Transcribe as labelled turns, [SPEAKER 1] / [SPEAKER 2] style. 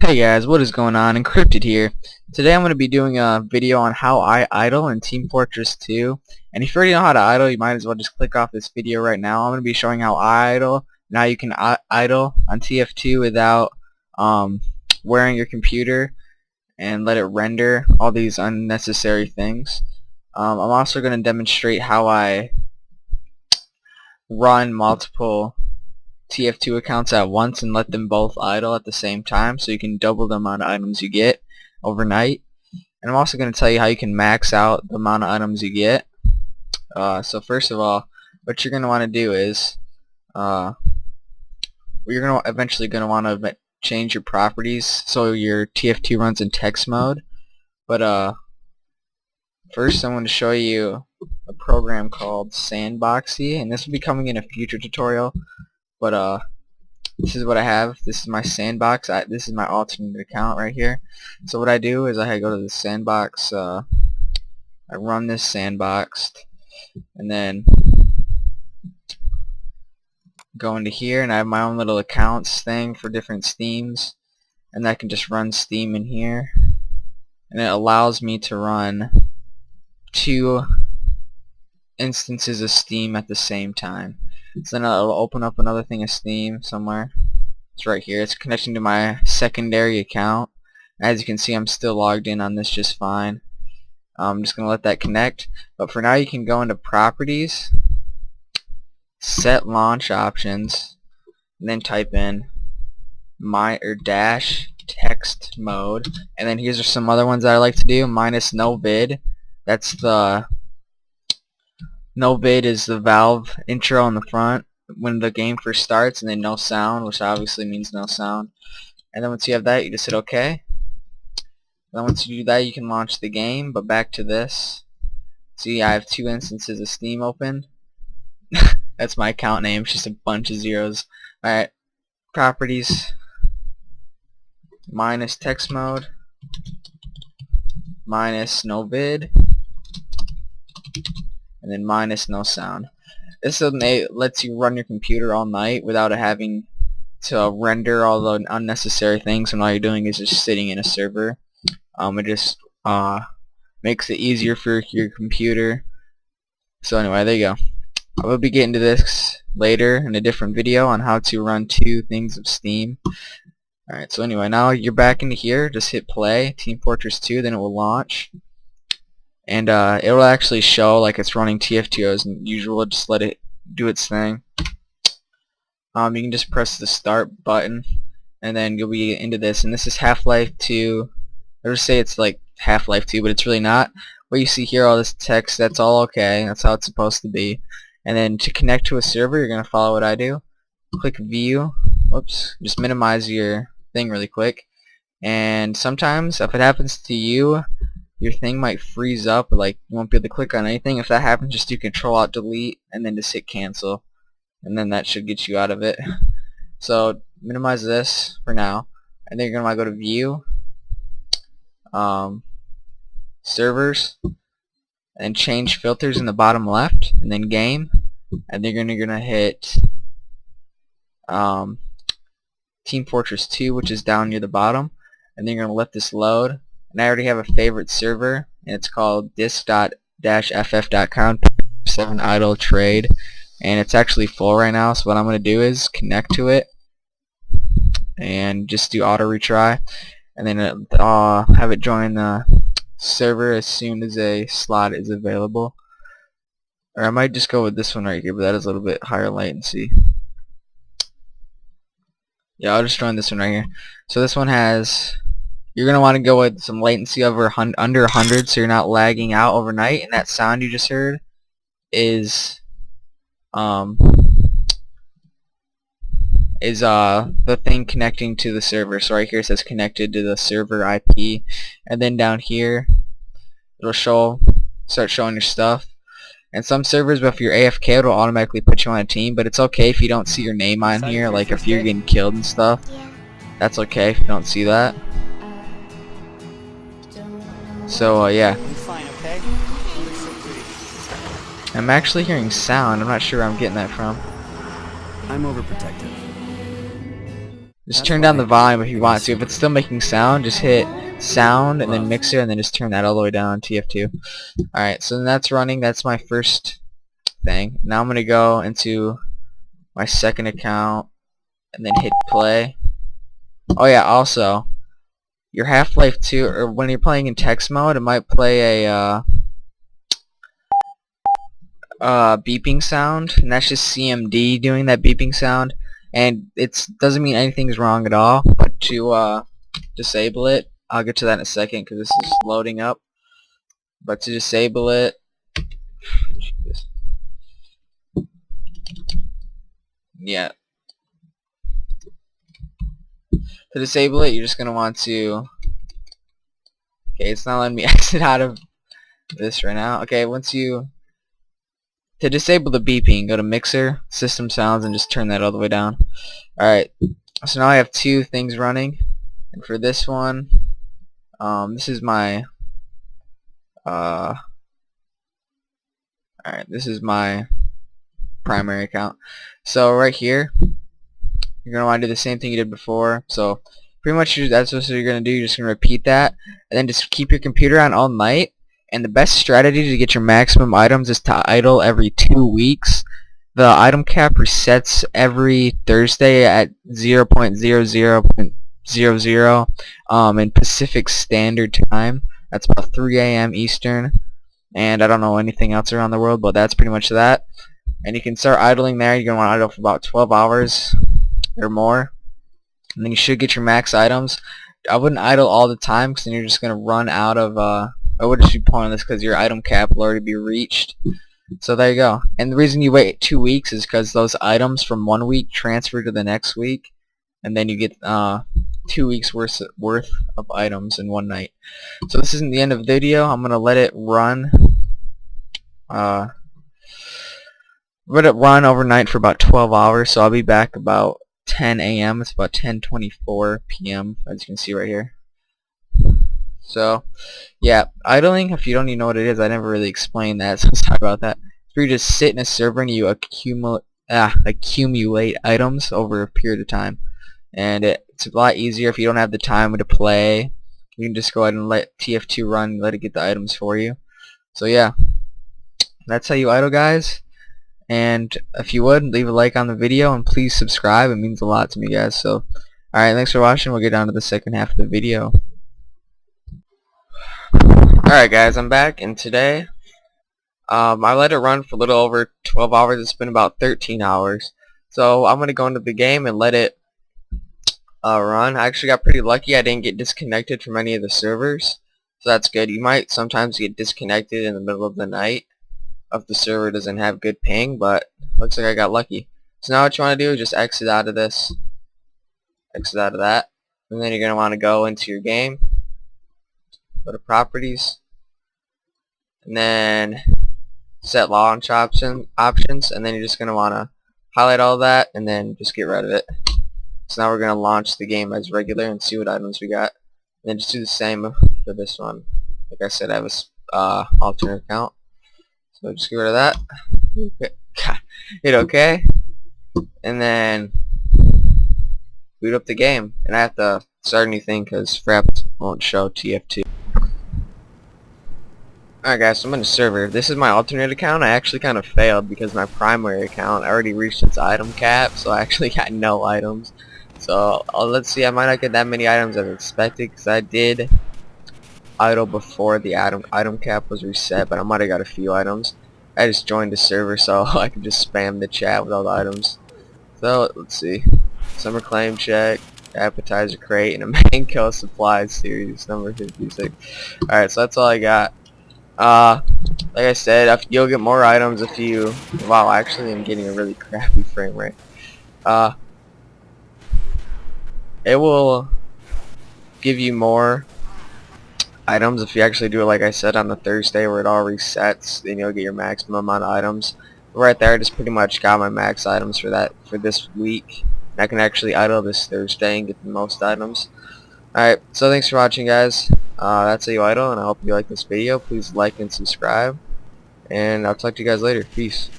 [SPEAKER 1] Hey guys, what is going on? Encrypted here. Today I'm going to be doing a video on how I idle in Team Fortress 2. And if you already know how to idle, you might as well just click off this video right now. I'm going to be showing how I idle. Now you can idle on TF2 without wearing your computer and let it render all these unnecessary things. I'm also going to demonstrate how I run multiple TF2 accounts at once and let them both idle at the same time, so you can double the amount of items you get overnight. And I'm also going to tell you how you can max out the amount of items you get. So first of all, what you're going to want to do is you're going to eventually going to want to change your properties so your TF2 runs in text mode. But first I'm going to show you a program called Sandboxy, and this will be coming in a future tutorial. But this is what I have. This is my sandbox. This is my alternate account right here. So what I do is I go to the sandbox. I run this sandbox, and then go into here, and I have my own little accounts thing for different Steams, and I can just run Steam in here, and it allows me to run 2 instances of Steam at the same time. So then I'll open up another thing of Steam somewhere. It's right here. It's connecting to my secondary account. As you can see, I'm still logged in on this just fine. I'm just going to let that connect. But for now, you can go into Properties, Set Launch Options, and then type in dash text mode. And then here's some other ones that I like to do. Minus no vid. That's the no vid is the Valve intro on the front when the game first starts, and then no sound, which obviously means no sound. And then once you have that, you just hit OK. Then once you do that, you can launch the game. But back to this. See, I have 2 instances of Steam open. That's my account name. It's just a bunch of zeros. Alright, properties, minus text mode, minus no vid, and then minus no sound. This lets you run your computer all night without having to render all the unnecessary things, and all you're doing is just sitting in a server. It just makes it easier for your computer. So anyway, there you go. I will be getting to this later in a different video on how to run 2 things of Steam. Alright, so anyway, now you're back into here. Just hit play, Team Fortress 2, then it will launch. And it will actually show like it's running TF2 as usual. Just let it do its thing. You can just press the start button, and then you'll be into this. And this is Half-Life 2. I would say it's like Half-Life 2, but it's really not. What you see here, all this text, that's all okay. That's how it's supposed to be. And then to connect to a server, you're gonna follow what I do. Click View. Oops. Just minimize your thing really quick. And sometimes, if it happens to you, your thing might freeze up, like you won't be able to click on anything. If that happens, just do Control-Alt-Delete and then just hit cancel, and then that should get you out of it. So minimize this for now, and then you're gonna want to go to View, Servers, and change filters in the bottom left, and then Game, and then you're gonna hit Team Fortress 2, which is down near the bottom, and then you're gonna let this load. And I already have a favorite server, and it's called disk.ff.com 7 idle trade, and it's actually full right now. So what I'm going to do is connect to it and just do auto retry, and then have it join the server as soon as a slot is available. Or I might just go with this one right here, but that is a little bit higher latency. Yeah, I'll just join this one right here. So this one has, you're going to want to go with some latency under 100, so you're not lagging out overnight. And that sound you just heard is the thing connecting to the server. So right here it says connected to the server IP, and then down here it'll start showing your stuff. And some servers, if you're AFK, it'll automatically put you on a team, but it's okay if you don't see your name on here, like if you're getting killed and stuff. That's okay if you don't see that. So yeah, I'm actually hearing sound. I'm not sure where I'm getting that from.
[SPEAKER 2] I'm overprotective.
[SPEAKER 1] Just turn down the volume if you want to. If it's still making sound, just hit sound and then mixer and then just turn that all the way down, TF2. Alright, so that's running. That's my first thing. Now I'm going to go into my second account and then hit play. Oh yeah, also, your Half-Life 2, or when you're playing in text mode, it might play a beeping sound, and that's just CMD doing that beeping sound, and it doesn't mean anything's wrong at all, but to disable it, I'll get to that in a second because this is loading up, but to disable it, yeah, to disable it, you're just going to want to, okay, it's not letting me exit out of this right now. Okay, to disable the beeping, go to mixer, system sounds, and just turn that all the way down. Alright, so now I have two things running, and for this one, this is my, alright, this is my primary account. So right here, you're going to want to do the same thing you did before. So pretty much that's what you're going to do. You're just going to repeat that, and then just keep your computer on all night. And the best strategy to get your maximum items is to idle every 2 weeks. The item cap resets every Thursday at 0.00.00 in Pacific Standard Time. That's about 3 a.m. Eastern. And I don't know anything else around the world, but that's pretty much that. And you can start idling there. You're going to want to idle for about 12 hours or more. And then you should get your max items. I wouldn't idle all the time because then you're just going to run out of... I would just be pointless because your item cap will already be reached. So there you go. And the reason you wait 2 weeks is because those items from 1 week transfer to the next week, and then you get 2 weeks worth of items in one night. So this isn't the end of the video. I'm gonna let it run. Let it run overnight for about 12 hours. So I'll be back about 10 a.m. It's about 10:24 p.m. as you can see right here. So, yeah, idling, if you don't even know what it is, I never really explained that, so sorry about that. So you just sit in a server and you accumulate items over a period of time. And it's a lot easier if you don't have the time to play. You can just go ahead and let TF2 run and let it get the items for you. So yeah, that's how you idle, guys. And if you would, leave a like on the video and please subscribe. It means a lot to me, guys. So, alright, thanks for watching. We'll get down to the second half of the video. Alright guys, I'm back, and today I let it run for a little over 12 hours. It's been about 13 hours. So I'm going to go into the game and let it run. I actually got pretty lucky. I didn't get disconnected from any of the servers. So that's good. You might sometimes get disconnected in the middle of the night if the server doesn't have good ping, but looks like I got lucky. So now what you want to do is just exit out of this, exit out of that, and then you're going to want to go into your game. Go to properties, and then set launch options, and then you're just going to want to highlight all that and then just get rid of it. So now we're going to launch the game as regular and see what items we got. And then just do the same for this one. Like I said, I have a alternate account. So just get rid of that. Hit OK. And then boot up the game. And I have to start a new thing because Fraps won't show TF2. Alright guys, so I'm in a server. This is my alternate account. I actually kind of failed because my primary account already reached its item cap, so I actually got no items. So let's see, I might not get that many items as expected because I did idle before the item cap was reset, but I might have got a few items. I just joined the server so I could just spam the chat with all the items. So let's see. Summer claim check, appetizer crate, and a main kill supplies series number 56. Alright, so that's all I got. Like I said, you'll get more items if you... Wow, actually I'm getting a really crappy frame rate. It will give you more items if you actually do it like I said on the Thursday where it all resets, then you'll get your maximum amount of items. Right there I just pretty much got my max items for this week. And I can actually idle this Thursday and get the most items. Alright, so thanks for watching guys. That's how you idle, and I hope you like this video. Please like and subscribe, and I'll talk to you guys later. Peace.